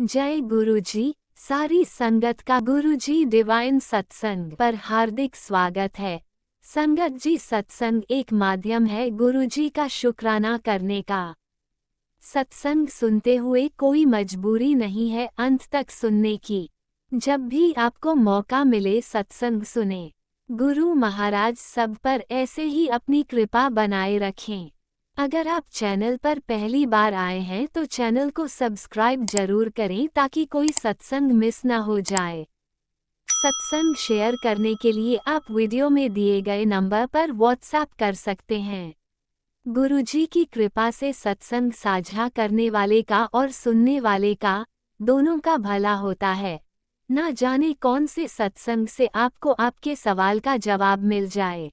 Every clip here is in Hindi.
जय गुरुजी। सारी संगत का गुरुजी डिवाइन सत्संग पर हार्दिक स्वागत है। संगत जी, सत्संग एक माध्यम है गुरुजी का शुक्राना करने का। सत्संग सुनते हुए कोई मजबूरी नहीं है अंत तक सुनने की। जब भी आपको मौका मिले सत्संग सुने। गुरु महाराज सब पर ऐसे ही अपनी कृपा बनाए रखें। अगर आप चैनल पर पहली बार आए हैं तो चैनल को सब्सक्राइब जरूर करें ताकि कोई सत्संग मिस ना हो जाए। सत्संग शेयर करने के लिए आप वीडियो में दिए गए नंबर पर व्हाट्सएप कर सकते हैं। गुरुजी की कृपा से सत्संग साझा करने वाले का और सुनने वाले का दोनों का भला होता है। ना जाने कौन से सत्संग से आपको आपके सवाल का जवाब मिल जाए।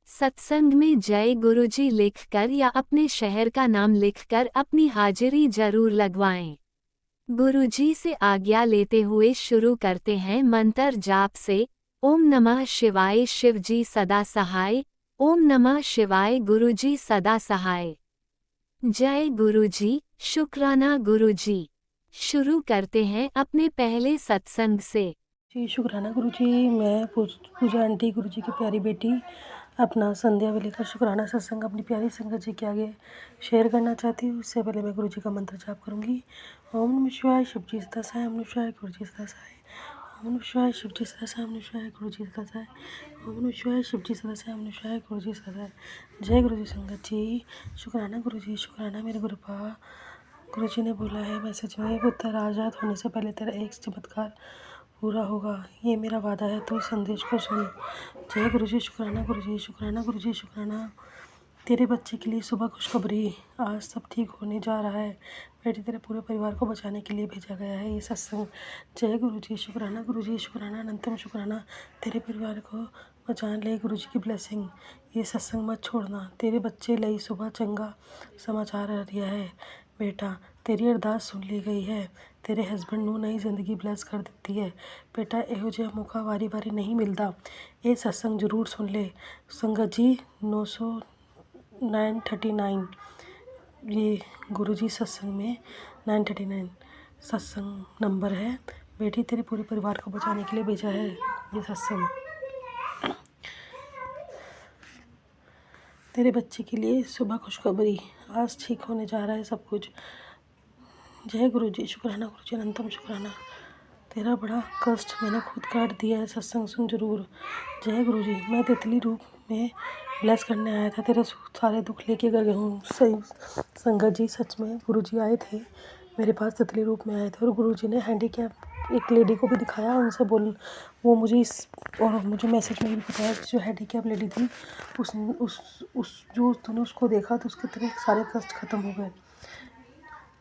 सत्संग में जय गुरुजी लिखकर या अपने शहर का नाम लिखकर अपनी हाजिरी जरूर लगवाएं। गुरुजी से आज्ञा लेते हुए शुरू करते हैं मंत्र जाप से। ओम नमः शिवाय शिवजी सदा सहाय। ओम नमः शिवाय गुरुजी सदा सहाय। जय गुरुजी, शुक्राना गुरुजी। शुरू करते हैं अपने पहले सत्संग से। जी शुक्राना गुरुजी। मैं पूजा आंटी गुरुजी की प्यारी बेटी अपना संध्या वेले का शुक्राना सत्संग अपनी प्यारी संगत जी के आगे शेयर करना चाहती हूँ। इससे पहले मैं गुरुजी का मंत्र जाप करूँगी। ओम नमः शिवाय शिवजी सदा सहाय। ओम नमः शिवाय गुरुजी सदा सहाय। ओम नमः शिवाय शिवजी सदा सहाय। ओम नमः शिवाय गुरुजी सदा सहाय। ओम नमः शिवाय शिवजी सदा सहाय। ओम नमः शिवाय गुरुजी सदा सहाय। जय गुरुजी संगत जी। शुक्राना गुरुजी, शुक्राना मेरे गुरुपा। गुरुजी ने बोला है मैसेज में, पुत्र आजाद होने से पहले तेरा एक चमत्कार पूरा होगा, ये मेरा वादा है, तू संदेश को सुन। जय गुरुजी, शुक्राना गुरुजी, शुक्राना गुरुजी, शुक्राना। तेरे बच्चे के लिए सुबह खुशखबरी, आज सब ठीक होने जा रहा है। बेटे, तेरे पूरे परिवार को बचाने के लिए भेजा गया है ये सत्संग। जय गुरुजी, शुक्राना गुरुजी, शुक्राना अनंतम शुक्राना। तेरे परिवार को बचाने ले गुरुजी की ब्लेसिंग। ये सत्संग मत छोड़ना। तेरे बच्चे ਲਈ सुबह चंगा समाचार आ रहा है। बेटा, तेरी अरदास सुन ली गई है। तेरे हस्बैंड ਨੂੰ नई ज़िंदगी ब्लेस कर ਦਿੱਤੀ है। बेटा, ਇਹੋ ਜਿਹਾ ਮੌਕਾ ਵਾਰੀ-ਵਾਰੀ नहीं मिलता। ये सत्संग ज़रूर सुन ले। संगत जी 939 ये गुरुजी सत्संग में 939 सत्संग नंबर है। बेटी, तेरे पूरे परिवार को बचाने के लिए भेजा है ये सत्संग। तेरे बच्चे के लिए सुबह खुशखबरी, आज ठीक होने जा रहा है सब कुछ। जय गुरुजी, शुक्राना गुरुजी, अनंतम शुक्राना। तेरा बड़ा कष्ट मैंने खुद काट दिया है, सत्संग सुन जरूर। जय गुरुजी, मैं तितली रूप में ब्लेस करने आया था, तेरे सारे दुख लेके गए हूँ। सही संगत जी, सच में गुरुजी आए थे मेरे पास, तितली रूप में आए थे। और गुरुजी ने हैंडीकैप एक लेडी को भी दिखाया, उनसे बोल वो मुझे और मुझे मैसेज में भी बताया कि जो हैंडीकैप लेडी थी उस जो तूने उसको देखा तो उसके तेरे सारे कष्ट खत्म हो गए।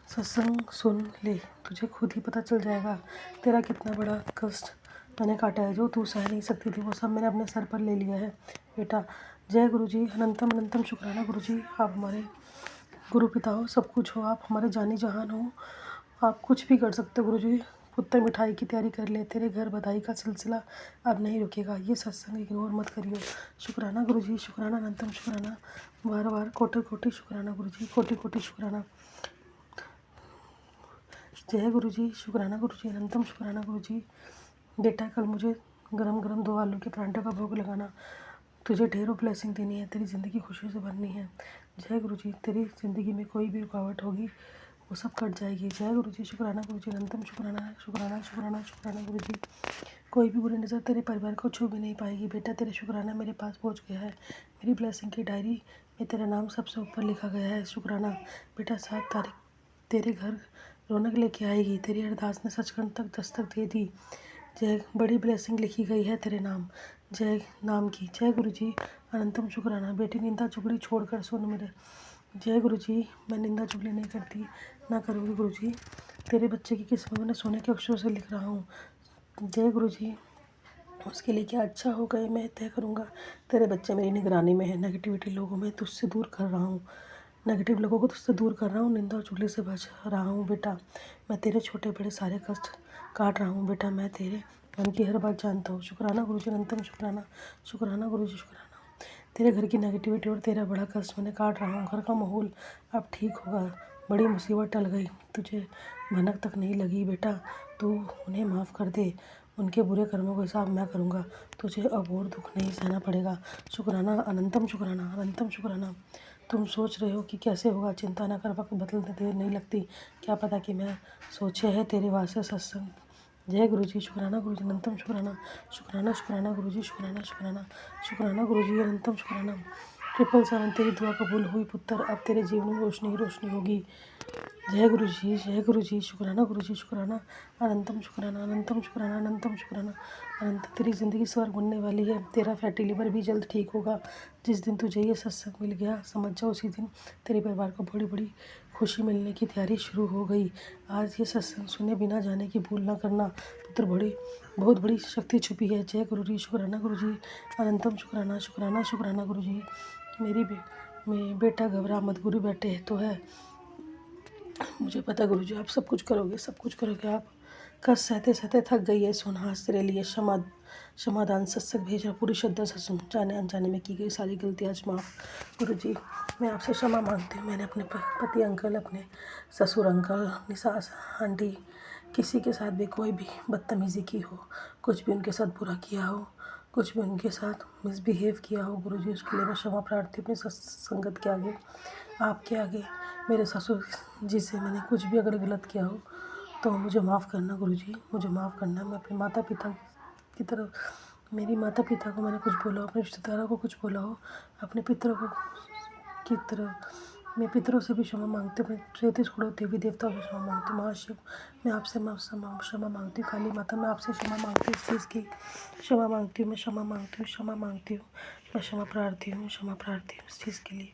सत्संग सुन ले, तुझे खुद ही पता चल जाएगा तेरा कितना बड़ा कष्ट मैंने काटा है। जो तू सह नहीं सकती थी वो सब मैंने अपने सर पर ले लिया है बेटा। जय गुरुजी, अनंतम अनंतम शुक्राना गुरुजी। आप हमारे गुरु पिता हो, सब कुछ हो, आप हमारे जानी जहान हो, आप कुछ भी कर सकते हो गुरुजी। पुत्र मिठाई की तैयारी कर ले, तेरे घर बधाई का सिलसिला अब नहीं रुकेगा। ये सत्संग इग्नोर मत करियो। शुक्राना गुरुजी, शुक्राना अनंतम शुक्राना। बार बार कोटि कोटि शुक्राना गुरुजी, कोटि कोटि शुक्राना। जय गुरुजी, शुक्राना गुरुजी, अनंतम शुक्राना गुरुजी। बेटा, कल मुझे गरम गरम 2 आलू के परांठे का भोग लगाना। तुझे ढेरों ब्लेसिंग देनी है, तेरी ज़िंदगी खुशी से भरनी है। जय गुरुजी, तेरी ज़िंदगी में कोई भी रुकावट होगी वो सब कट जाएगी। जय गुरुजी, शुक्राना गुरुजी, अनंतम शुक्राना शुक्राना शुक्राना शुक्राना गुरुजी। कोई भी बुरी नज़र तेरे परिवार को छू भी नहीं पाएगी। बेटा, तेरे शुक्राना मेरे पास पहुंच गया है। मेरी ब्लेसिंग की डायरी में तेरा नाम सबसे ऊपर लिखा गया है। शुक्राना बेटा, 7 तारीख तेरे घर रौनक लेके आएगी। तेरी अरदास ने सचखंड तक दस्तक दे दी। जय, बड़ी ब्लेसिंग लिखी गई है तेरे नाम, जय नाम की। जय गुरुजी, अनंतम शुक्राना। बेटी, निंदा चुगली छोड़कर सुन मेरे। जय गुरुजी, मैं निंदा चुगली नहीं करती, ना करूँगी गुरुजी। तेरे बच्चे की किस्मत में सोने के अक्षरों से लिख रहा हूँ। जय गुरुजी, उसके लिए क्या अच्छा होगा ये मैं तय करूँगा। तेरे बच्चे मेरी निगरानी में है। नेगेटिविटी लोगों में तुझसे दूर कर रहा हूँ, नेगेटिव लोगों को तुझसे दूर कर रहा हूँ, निंदा और चुगली से बच रहा हूँ। बेटा, मैं तेरे छोटे बड़े सारे कष्ट काट रहा हूँ। बेटा, मैं तेरे मन की हर बात जानता हूँ। शुक्राना गुरुजी, अनंतम शुक्राना। शुक्राना गुरुजी, शुक्राना। तेरे घर की नेगेटिविटी और तेरा बड़ा कष्ट मैंने काट रहा हूँ। घर का माहौल अब ठीक होगा, बड़ी मुसीबत टल गई। तुझे भनक तक नहीं लगी। बेटा तू उन्हें माफ़ कर दे, उनके बुरे कर्मों का हिसाब मैं करूँगा, तुझे अब और दुख नहीं सहना पड़ेगा। शुक्राना, अनंतम शुक्राना, अनंतम शुक्राना। तुम सोच रहे हो कि कैसे होगा, चिंता न कर, वक्त बदलते देर नहीं लगती। क्या पता कि मैं सोचे है तेरे वास्ते सत्संग। जय गुरु जी, शुक्राना गुरु जी, अनंतम शुक्राना, शुक्राना शुक्राना गुरु जी, शुक्राना शुक्राना, शुक्राना गुरु जी, अनंतम शुक्राना। 777 तेरी दुआ कबूल हुई पुत्र, अब तेरे जीवन में रोशनी ही रोशनी होगी। जय गुरु जी, जय गुरु जी, शुक्राना गुरु जी, शुक्राना, अनंतम शुक्राना, अनंतम शुक्राना, अनंतम शुक्राना, अनंत। तेरी ज़िंदगी स्वर्ग बनने वाली है। तेरा फैटी लिवर भी जल्द ठीक होगा। जिस दिन तुझे ये सत्संग मिल गया, समझ जाओ उसी दिन तेरे परिवार को बड़ी बड़ी खुशी मिलने की तैयारी शुरू हो गई। आज ये सत्संग सुने बिना जाने की भूल ना करना पुत्र, बहुत बड़ी शक्ति छुपी है। जय गुरु जी, शुक्राना गुरु जी, अनंतम शुक्राना, शुक्राना शुक्राना गुरु जी। मेरी बेटा घबरा मत, गुरु बैठे तो है। मुझे पता गुरु जी आप सब कुछ करोगे, सब कुछ करोगे। आप कष्ट सहते सहते थक गई है। सुनहास तेरे लिए क्षमादान सत्संग भेजा, पूरी श्रद्धा से सुन। जाने अनजाने में की गई सारी गलती आज माफ़। गुरु जी मैं आपसे क्षमा मांगती हूँ। मैंने अपने पति अंकल, अपने ससुर अंकल, अपनी सास आंटी, किसी के साथ भी कोई भी बदतमीज़ी की हो, कुछ भी उनके साथ बुरा किया हो, कुछ भी उनके साथ मिसबिहेव किया हो, गुरु जी उसके लिए मैं क्षमा प्रार्थी हूँ। अपनी संगत के आगे, आपके आगे, मेरे ससुर जी से मैंने कुछ भी अगर गलत किया हो तो मुझे माफ़ करना गुरु जी, मुझे माफ़ करना। मैं अपने माता पिता की तरफ, मेरी माता पिता को मैंने कुछ बोला हो, अपने रिश्तेदारों को कुछ बोला हो, अपने पितरों को की तरह, मैं पितरों से भी क्षमा मांगती हूँ, अपने 33 करोड़ देवी देवताओं से क्षमा मांगती हूँ। महाशिव मैं आपसे क्षमा मांगती हूँ। काली माता मैं आपसे क्षमा मांगती हूँ। इस चीज़ की क्षमा मांगती हूँ। मैं क्षमा मांगती हूँ, क्षमा मांगती हूँ। मैं क्षमा प्रार्थी हूँ, क्षमा प्रार्थी हूँ। इस चीज़ के लिए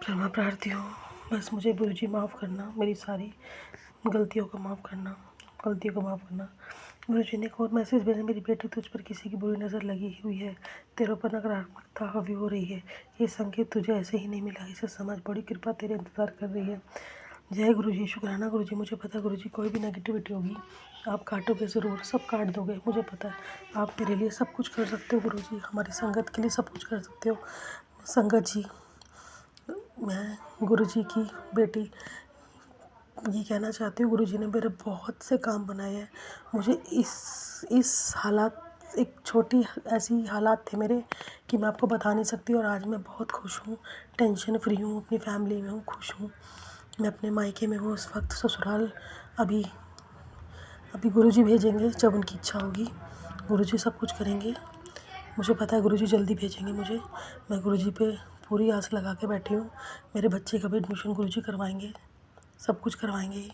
क्षमा प्रार्थी हूँ। बस मुझे गुरु जी माफ़ करना, मेरी सारी गलतियों को माफ़ करना, गलतियों को माफ़ करना। गुरु जी ने एक और मैसेज भेजा, मेरी बेटी तुझ पर किसी की बुरी नज़र लगी हुई है, तेरे ऊपर नकारात्मकता हावी हो रही है। ये संकेत तुझे ऐसे ही नहीं मिला, इसे समझ, बड़ी कृपा तेरे इंतज़ार कर रही है। जय गुरु जी, शुक्राना गुरु जी। मुझे पता गुरु जी कोई भी नेगेटिविटी होगी आप काटोगे ज़रूर, सब काट दोगे, मुझे पता है। आप मेरे लिए सब कुछ कर सकते हो गुरु जी, हमारी संगत के लिए सब कुछ कर सकते हो। संगत जी, मैं गुरु जी की बेटी ये कहना चाहती हूँ, गुरु जी ने मेरे बहुत से काम बनाए हैं। मुझे इस हालात, एक छोटी ऐसी हालात थे मेरे कि मैं आपको बता नहीं सकती, और आज मैं बहुत खुश हूँ, टेंशन फ्री हूँ, अपनी फैमिली में हूँ, खुश हूँ। मैं अपने मायके में हूँ उस वक्त, ससुराल अभी अभी गुरु जी भेजेंगे जब उनकी इच्छा होगी। गुरु जी सब कुछ करेंगे, मुझे पता है गुरु जी जल्दी भेजेंगे मुझे। मैं गुरु जी पे पूरी आस लगा के बैठी हूँ। मेरे बच्चे का भी एडमिशन गुरु जी करवाएंगे, सब कुछ करवाएंगे ही।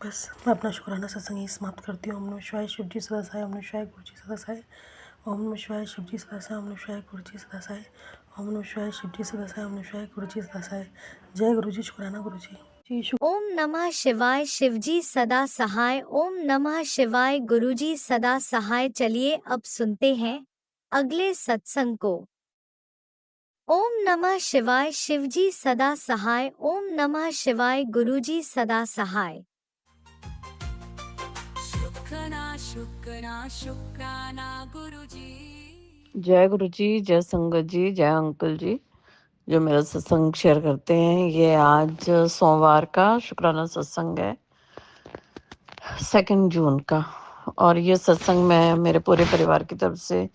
बस मैं अपना शुक्राना सत्संग ही समाप्त करती हूँ। ओम नमः शिवाय, शिव जी सदा सहाय, ओम नमः शिवाय, गुरु जी सदा सहाय, ओम नमः शिवाय, शिव जी सदा सहाय, ओम नमः शिवाय, गुरु जी सदा सहाय, ओम नमः शिवाय, शिव जी सदा सहाय, ओम नमः शिवाय, गुरु जी सदा सहाय। जय गुरु जी, शुक्राना गुरु जी। ओम नमः शिवाय, शिवजी सदा सहाय। ओम नमः शिवाय, गुरुजी सदा सहाय। चलिए अब सुनते हैं अगले सत्संग को। ओम नमः शिवाय, शिवजी सदा सहाय। ओम नमः शिवाय, गुरुजी सदा सहाय। शुक्राना शुक्राना शुक्राना गुरुजी। जय गुरु जी, जय संगत जी, जय अंकल जी जो मेरा सत्संग शेयर करते हैं। ये आज सोमवार का शुक्राना सत्संग है, 2 जून का। और ये सत्संग मैं मेरे पूरे परिवार की तरफ से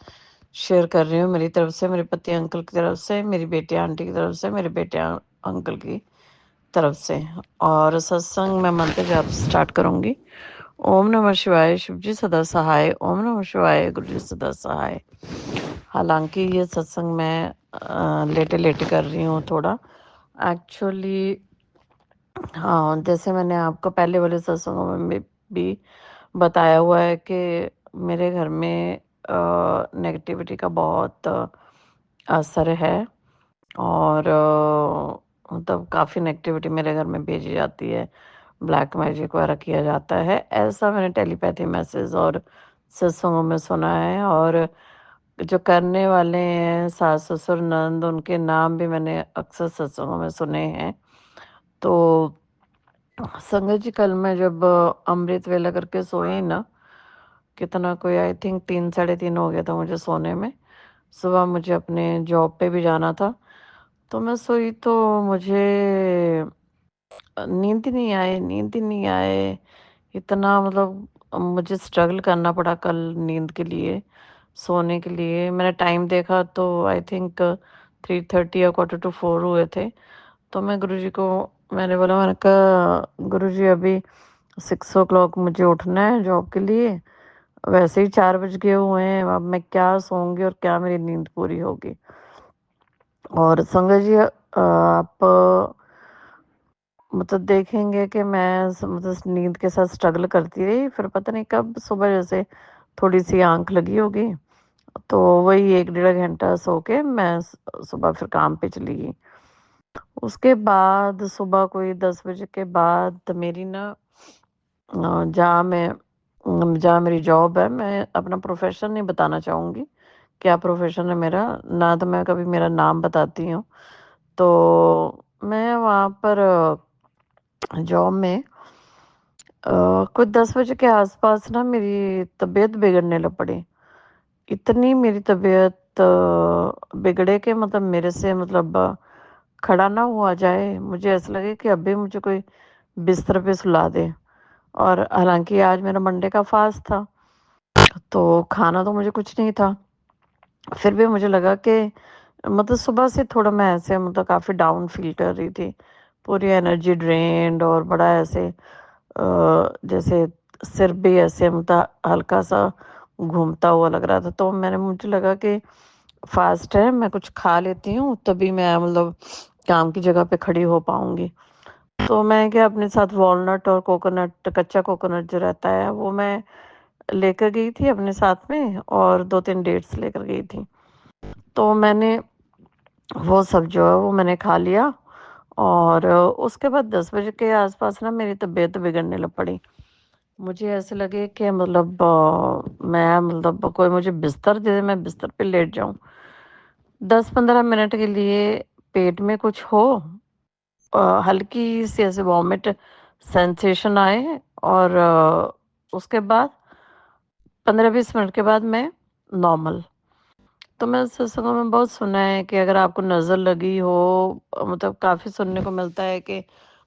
शेयर कर रही हूँ। मेरी तरफ से, मेरे पति अंकल की तरफ से, मेरी बेटी आंटी की तरफ से, मेरे बेटे अंकल की तरफ से। और सत्संग मैं मंत्र जाप स्टार्ट करूंगी। ओम नमः शिवाय, शिव जी सदा सहाय। ओम नमः शिवाय, गुरु जी सदा सहाय। हालांकि ये सत्संग मैं लेटे लेटे कर रही हूँ थोड़ा, एक्चुअली। हाँ, जैसे मैंने आपको पहले वाले सत्संगों में भी बताया हुआ है कि मेरे घर में नेगेटिविटी का बहुत असर है। और मतलब काफ़ी नेगेटिविटी मेरे घर में भेजी जाती है, ब्लैक मैजिक वगैरह किया जाता है, ऐसा मैंने टेलीपैथी मैसेज और सत्संगों में सुना है। और जो करने वाले हैं सास ससुर नंद, उनके नाम भी मैंने अक्सर सत्संगों में सुने हैं। तो संगत जी, कल मैं जब अमृत वेला करके सोई ना, कितना कोई आई थिंक 3 साढ़े 3 हो गया था मुझे सोने में। सुबह मुझे अपने जॉब पे भी जाना था, तो मैं सोई तो मुझे नींद ही नहीं आए। इतना मतलब मुझे स्ट्रगल करना पड़ा कल नींद के लिए, सोने के लिए। मैंने टाइम देखा तो आई थिंक 3:30 या 4:45 हुए थे। तो मैं गुरुजी को मैंने कहा गुरुजी अभी 6 o'clock मुझे उठना है जॉब के लिए, वैसे ही 4 बज गए हुए हैं, अब मैं क्या सोऊंगी और क्या मेरी नींद पूरी होगी। और संगत जी आप मतलब देखेंगे कि मैं मतलब नींद के साथ स्ट्रगल करती रही, फिर पता नहीं कब सुबह जैसे थोड़ी सी आंख लगी होगी, तो वही 1 डेढ़ घंटा सो के मैं सुबह फिर काम पे चली गई। उसके बाद सुबह कोई 10 बजे के बाद मेरी ना जहाँ मेरी जॉब है, मैं अपना प्रोफेशन नहीं बताना चाहूँगी क्या प्रोफेशन है मेरा, ना तो मैं कभी मेरा नाम बताती हूँ। तो मैं वहाँ पर जॉब में कुछ 10 बजे के आसपास ना मेरी तबीयत बिगड़ने लग पड़ी। इतनी मेरी तबीयत बिगड़े कि मतलब मेरे से मतलब खड़ा ना हुआ जाए, मुझे ऐसा लगे कि अभी मुझे कोई बिस्तर पे सुला दे। और हालांकि आज मेरा मंडे का फास्ट था, तो खाना तो मुझे कुछ नहीं था, फिर भी मुझे लगा कि मतलब सुबह से थोड़ा मैं ऐसे मतलब काफ़ी डाउन फील कर रही थी, पूरी एनर्जी ड्रेन्ड और बड़ा ऐसे जैसे सिर भी ऐसे मतलब हल्का सा घूमता हुआ लग रहा था। तो मुझे लगा कि फास्ट है, मैं कुछ खा लेती हूँ तभी मैं मतलब काम की जगह पे खड़ी हो पाऊंगी। तो मैं क्या अपने साथ वॉलनट और कोकोनट, कच्चा कोकोनट जो रहता है वो मैं लेकर गई थी अपने साथ में, और 2-3 डेट्स लेकर गई थी। तो मैंने वो सब जो है वो मैंने खा लिया। और उसके बाद 10 बजे के आसपास ना मेरी तबीयत बिगड़ने लग पड़ी। मुझे ऐसे लगे कि मतलब मैं मतलब कोई मुझे बिस्तर दे दे, मैं बिस्तर पे लेट जाऊं। 10-15 मिनट के लिए पेट में कुछ हो, हल्की सी ऐसे वॉमिट सेंसेशन आए, और उसके बाद 15-20 मिनट के बाद मैं नॉर्मल। तो मैं सत्संगों में बहुत सुना है कि अगर आपको नज़र लगी हो, मतलब काफ़ी सुनने को मिलता है कि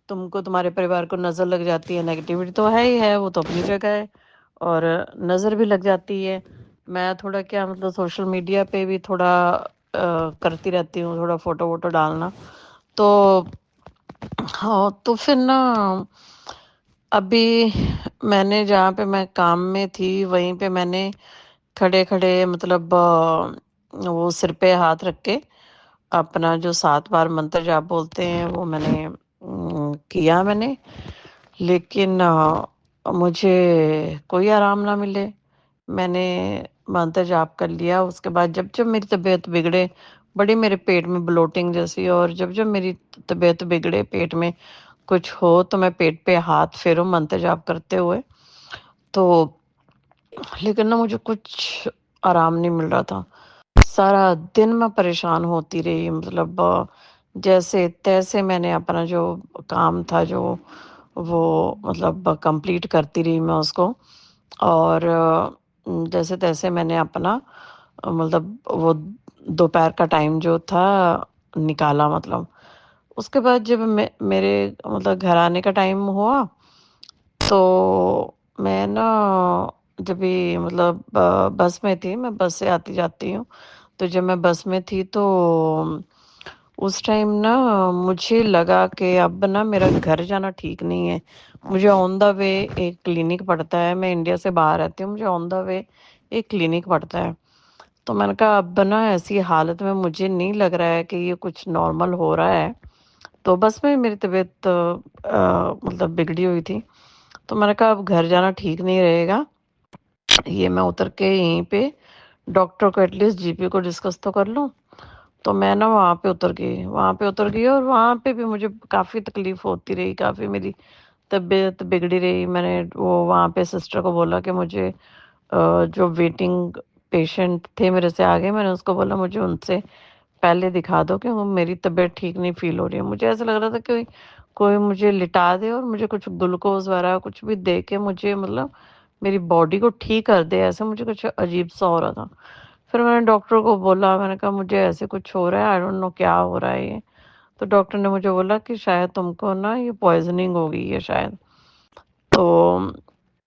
तुमको तुम्हारे परिवार को नज़र लग जाती है, नेगेटिविटी तो है ही है, वो तो अपनी जगह है, और नज़र भी लग जाती है। मैं थोड़ा क्या मतलब सोशल मीडिया पे भी थोड़ा करती रहती हूँ, थोड़ा फ़ोटो वोटो डालना। तो हाँ, तो फिर ना अभी मैंने जहाँ पे मैं काम में थी वहीं पे मैंने खड़े खड़े मतलब वो सिर पे हाथ रख के अपना जो 7 बार मंत्र जाप बोलते हैं वो मैंने किया मैंने। लेकिन मुझे कोई आराम ना मिले। मैंने मंत्र जाप कर लिया, उसके बाद जब जब मेरी तबीयत बिगड़े, बड़ी मेरे पेट में ब्लोटिंग जैसी, और जब जब मेरी तबीयत बिगड़े, पेट में कुछ हो, तो मैं पेट पे हाथ फेरूं मंत्र जाप करते हुए। तो लेकिन ना मुझे कुछ आराम नहीं मिल रहा था। सारा दिन मैं परेशान होती रही, मतलब जैसे तैसे मैंने अपना जो काम था जो वो मतलब कंप्लीट करती रही मैं उसको। और जैसे तैसे मैंने अपना मतलब वो दोपहर का टाइम जो था निकाला। मतलब उसके बाद जब मेरे मतलब घर आने का टाइम हुआ, तो मैं ना जब भी मतलब बस में थी, मैं बस से आती जाती हूँ, तो जब मैं बस में थी तो उस टाइम ना मुझे लगा कि अब ना मेरा घर जाना ठीक नहीं है। मुझे ऑन द वे एक क्लिनिक पड़ता है, मैं इंडिया से बाहर रहती हूँ, मुझे ऑन द वे एक क्लिनिक पड़ता है। तो मैंने कहा अब ना ऐसी हालत में मुझे नहीं लग रहा है कि ये कुछ नॉर्मल हो रहा है। तो बस में मेरी तबीयत मतलब बिगड़ी हुई थी, तो मैंने कहा अब घर जाना ठीक नहीं रहेगा, ये मैं उतर के यहीं पे डॉक्टर को एटलीस्ट जीपी को डिस्कस तो कर लूँ। तो मैं ना वहाँ पे उतर गई, और वहाँ पे भी मुझे काफ़ी तकलीफ होती रही, काफ़ी मेरी तबीयत बिगड़ी रही। मैंने वो वहाँ पे सिस्टर को बोला कि मुझे जो वेटिंग पेशेंट थे मेरे से आगे, मैंने उसको बोला मुझे उनसे पहले दिखा दो कि वो मेरी तबीयत ठीक नहीं फील हो रही है। मुझे ऐसा लग रहा था कि कोई मुझे लिटा दे और मुझे कुछ ग्लूकोज वगैरह कुछ भी दे के मुझे मतलब मेरी बॉडी को ठीक कर दे, ऐसे मुझे कुछ अजीब सा हो रहा था। फिर मैंने डॉक्टर को बोला, मैंने कहा मुझे ऐसे कुछ हो रहा है, आई डोंट नो क्या हो रहा है ये। तो डॉक्टर ने मुझे बोला कि शायद तुमको ना ये पॉइजनिंग हो गई है शायद। तो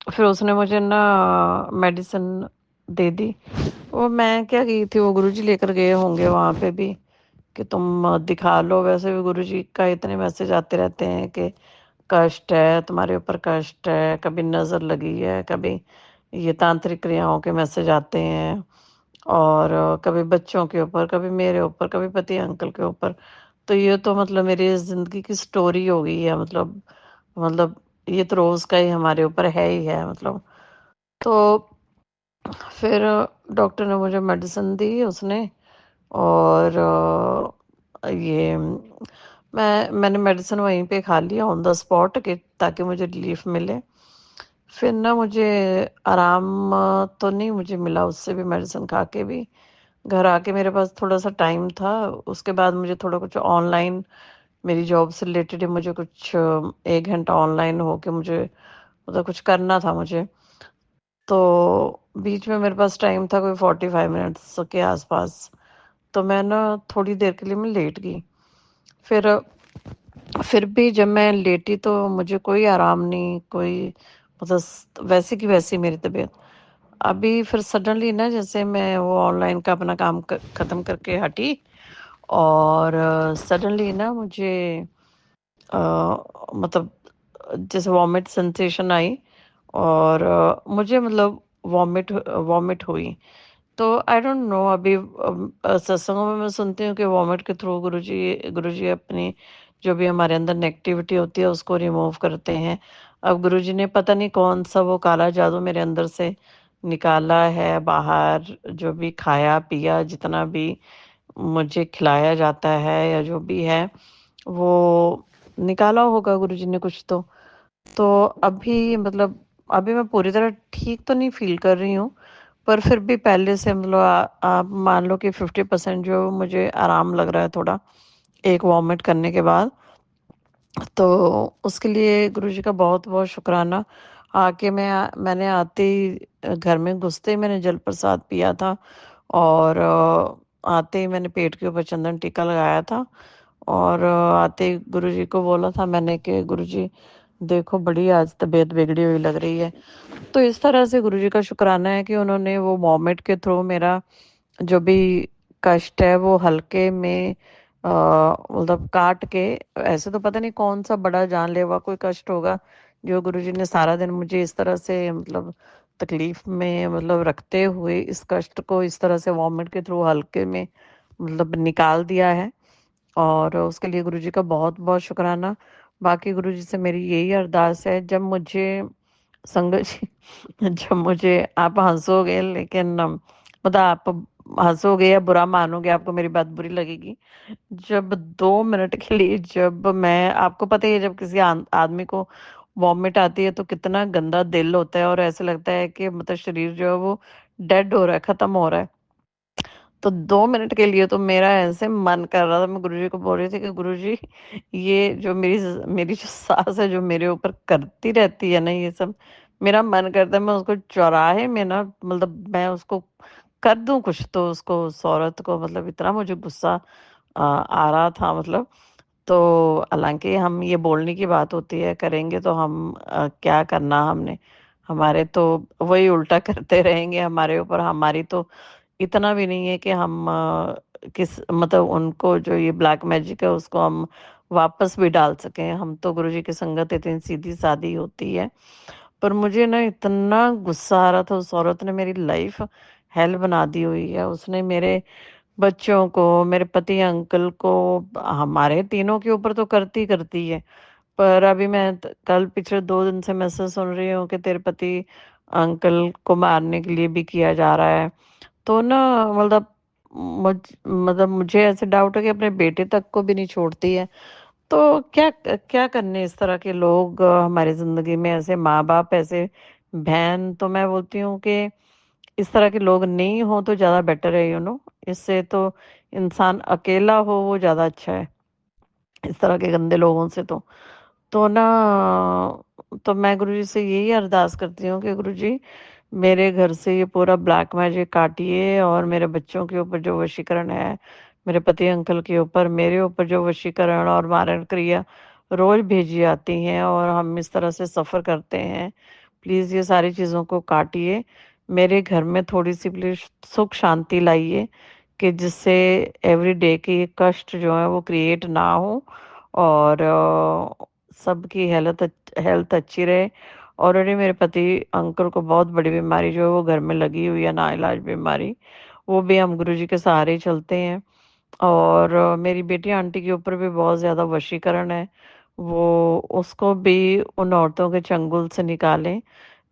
फिर उसने मुझे ना मेडिसिन दे दी। वो मैं क्या गई थी, वो गुरुजी लेकर गए होंगे वहाँ पे भी कि तुम दिखा लो। वैसे भी गुरुजी का इतने मैसेज आते रहते हैं कि कष्ट है, तुम्हारे ऊपर कष्ट है, कभी नज़र लगी है, कभी ये तांत्रिक क्रियाओं के मैसेज आते हैं, और कभी बच्चों के ऊपर, कभी मेरे ऊपर, कभी पति अंकल के ऊपर। तो ये तो मतलब मेरी ज़िंदगी की स्टोरी हो गई है, मतलब ये तो रोज़ का ही हमारे ऊपर है ही है मतलब। तो फिर डॉक्टर ने मुझे मेडिसिन दी उसने, और ये मैंने मेडिसिन वहीं पे खा लिया ऑन द स्पॉट कि ताकि मुझे रिलीफ मिले। फिर ना मुझे आराम तो नहीं मुझे मिला उससे भी, मेडिसिन खा के भी। घर आके मेरे पास थोड़ा सा टाइम था, उसके बाद मुझे थोड़ा कुछ ऑनलाइन, मेरी जॉब से रिलेटेड ही मुझे कुछ 1 घंटा ऑनलाइन होके मुझे मतलब कुछ करना था मुझे। तो बीच में मेरे पास टाइम था कोई 45 मिनट्स के आसपास। तो मैं ना थोड़ी देर के लिए मैं लेट गई। फिर फिर भी जब मैं लेटी तो मुझे कोई आराम नहीं, कोई मतलब वैसे की वैसी मेरी तबीयत। अभी फिर सडनली ना जैसे मैं वो ऑनलाइन का अपना काम ख़त्म करके हटी, और सडनली ना मुझे मतलब जैसे वॉमिट सेंसेशन आई, और मुझे मतलब वॉमिट वॉमिट हुई। तो आई डोंट नो, अभी सत्संगों में मैं सुनती हूँ कि वॉमिट के थ्रू गुरुजी गुरुजी अपनी जो भी हमारे अंदर नेगेटिविटी होती है उसको रिमूव करते हैं। अब गुरुजी ने पता नहीं कौन सा वो काला जादू मेरे अंदर से निकाला है बाहर, जो भी खाया पिया जितना भी मुझे खिलाया जाता है या जो भी है वो निकाला होगा गुरुजी ने कुछ तो अभी मतलब अभी मैं पूरी तरह ठीक तो नहीं फील कर रही हूँ, पर फिर भी पहले से मतलब आप मान लो कि 50% जो मुझे आराम लग रहा है थोड़ा, एक वॉमिट करने के बाद। तो उसके लिए गुरुजी का बहुत बहुत शुक्राना। आके मैंने आते ही घर में घुसते ही मैंने जल प्रसाद पिया था, और आते ही मैंने पेट के ऊपर चंदन टीका लगाया था, और आते ही गुरुजी को बोला था मैंने कि गुरुजी देखो बड़ी आज तबीयत बिगड़ी हुई लग रही है। तो इस तरह से गुरुजी का शुक्राना है कि उन्होंने वो मोमेंट के थ्रू मेरा जो भी कष्ट है वो हल्के में मतलब काट के, ऐसे तो पता नहीं कौन सा बड़ा जानलेवा कोई कष्ट होगा जो गुरुजी ने सारा दिन मुझे इस तरह से मतलब तकलीफ में मतलब रखते हुए इस कष्ट को इस तरह से वॉमिट के थ्रू हल्के में मतलब निकाल दिया है, और उसके लिए गुरुजी का बहुत बहुत शुक्राना। बाकी गुरुजी से मेरी यही अरदास है, जब मुझे संगत जी जब मुझे आप हंसोगे लेकिन मतलब आप हंसोगे या बुरा मानोगे, आपको मेरी बात बुरी लगेगी। जब 2 मिनट के लिए जब मैं, आपको पता ही है जब किसी आदमी को वॉमिट आती है तो कितना गंदा दिल होता है, और ऐसे लगता है कि मतलब शरीर जो है वो डेड हो रहा है, खत्म हो रहा है। तो 2 मिनट के लिए तो मेरा ऐसे मन कर रहा था, मैं गुरुजी को बोल रही थी कि गुरुजी ये जो मेरी जो सास है जो मेरे ऊपर करती रहती है ना ये सब, मेरा मन करता है मैं उसको चौराहे में ना मतलब मैं उसको कर दूं कुछ तो उसको, उस औरत को, मतलब इतना मुझे गुस्सा आ रहा था मतलब। तो हालांकि हम ये बोलने की बात होती है, करेंगे तो हम क्या करना हमने, हमारे तो वही उल्टा करते रहेंगे हमारे ऊपर। हमारी तो इतना भी नहीं है कि हम किस मतलब उनको जो ये ब्लैक मैजिक है उसको हम वापस भी डाल सकें। हम तो गुरुजी की संगत इतनी सीधी सादी होती है। पर मुझे ना इतना गुस्सा आ रहा था, उस औरत ने मेरी लाइफ हेल बना दी हुई है। उसने मेरे बच्चों को, मेरे पति अंकल को, हमारे तीनों के ऊपर तो करती करती है। पर अभी मैं कल पिछले 2 दिन से मैसेज सुन रही हूँ कि तेरे पति अंकल को मारने के लिए भी किया जा रहा है। तो ना मतलब मतलब मुझे ऐसे डाउट है कि अपने बेटे तक को भी नहीं छोड़ती है। तो क्या क्या करने इस तरह के लोग हमारी जिंदगी में, ऐसे माँ बाप, ऐसे बहन। तो मैं बोलती हूँ कि इस तरह के लोग नहीं हो तो ज्यादा बेटर है, इससे तो इंसान अकेला हो वो ज्यादा अच्छा है इस तरह के गंदे लोगों से। तो ना तो मैं गुरुजी से यही अरदास करती हूँ कि गुरुजी मेरे घर से ये पूरा ब्लैक मैजिक काटिए, और मेरे बच्चों के ऊपर जो वशीकरण है मेरे पति अंकल के ऊपर, मेरे ऊपर जो वशीकरण और मारण क्रिया रोज भेजी जाती हैं और हम इस तरह से सफ़र करते हैं, प्लीज़ ये सारी चीज़ों को काटिए। मेरे घर में थोड़ी-सी प्लीज़ सुख शांति लाइए कि जिससे एवरीडे के ये कष्ट जो हैं वो क्रिएट ना हो और सबकी हेल्थ अच्छी रहे। ऑलरेडी मेरे पति अंकल को बहुत बड़ी बीमारी जो है वो घर में लगी हुई है, नाइलाज बीमारी, वो भी हम गुरुजी के सहारे ही चलते हैं। और मेरी बेटी आंटी के ऊपर भी बहुत ज़्यादा वशीकरण है, वो उसको भी उन औरतों के चंगुल से निकालें,